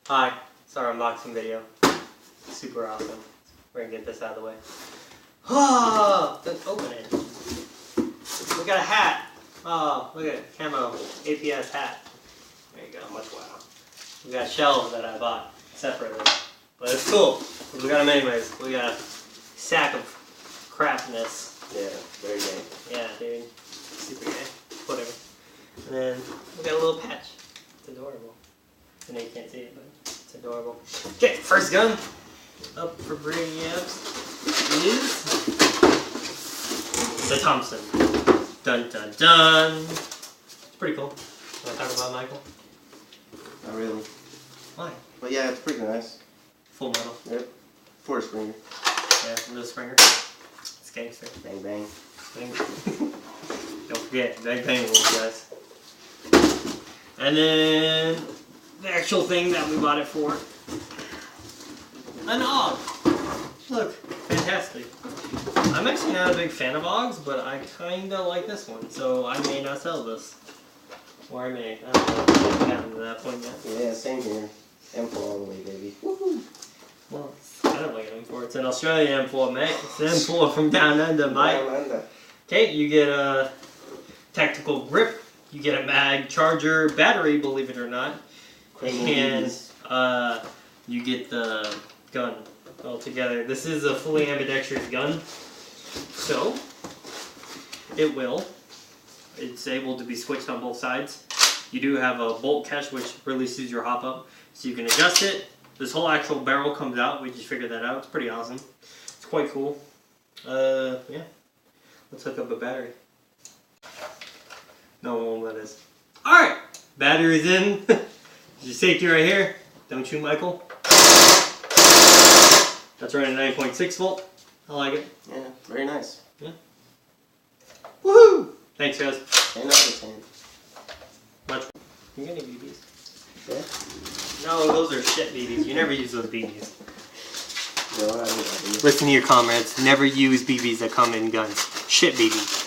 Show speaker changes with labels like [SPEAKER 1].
[SPEAKER 1] Hi, it's our unboxing video. Super awesome. We're gonna get this out of the way. Oh, let's open it. We got a hat. Oh, look at it. Camo APS hat. There you go. Much wow. We got shells that I bought separately. But it's cool. We got them anyways. We got a sack of crapness.
[SPEAKER 2] Yeah, very gay.
[SPEAKER 1] Yeah, dude. Super gay. Whatever. And then we got a little patch. It's adorable. I know you can't see it, but it's adorable. Okay, first gun up for grabs is the Thompson. Dun dun dun. It's pretty cool. Want to talk about Michael?
[SPEAKER 2] Not really.
[SPEAKER 1] Why?
[SPEAKER 2] But yeah, it's pretty nice.
[SPEAKER 1] Full metal.
[SPEAKER 2] Yep. For a Springer.
[SPEAKER 1] Yeah, little Springer. It's gangster.
[SPEAKER 2] Bang bang.
[SPEAKER 1] Bang. Don't forget, bang bang rules, guys. And then the actual thing that we bought it for. An AUG. Look, fantastic. I'm actually not a big fan of AUGs, but I kinda like this one, so I may not sell this. Or I may. I don't know. I haven't gotten to that point yet.
[SPEAKER 2] Yeah, same here. M4 all the way, baby. Woohoo!
[SPEAKER 1] Well, it's kind of like an M4. It's an Australian M4, mate. It's an M4 from down under, mate.
[SPEAKER 2] Down under.
[SPEAKER 1] Okay, you get a tactical grip. You get a mag, charger, battery, believe it or not. And you get the gun all together. This is a fully ambidextrous gun. So, it's able to be switched on both sides. You do have a bolt catch which releases your hop up. So you can adjust it. This whole actual barrel comes out. We just figured that out. It's pretty awesome. It's quite cool. Yeah. Let's hook up a battery. No, that is. Alright! Battery's in. Your safety right here. Don't you, Michael? That's running 9.6 volt. I like it.
[SPEAKER 2] Yeah, very nice.
[SPEAKER 1] Yeah. Woohoo! Thanks, guys.
[SPEAKER 2] 10 out of 10.
[SPEAKER 1] Much. You got any BBs?
[SPEAKER 2] Yeah?
[SPEAKER 1] No, those are shit BBs. You never use those BBs.
[SPEAKER 2] No, I don't know.
[SPEAKER 1] Listen to your comrades. Never use BBs that come in guns. Shit BBs.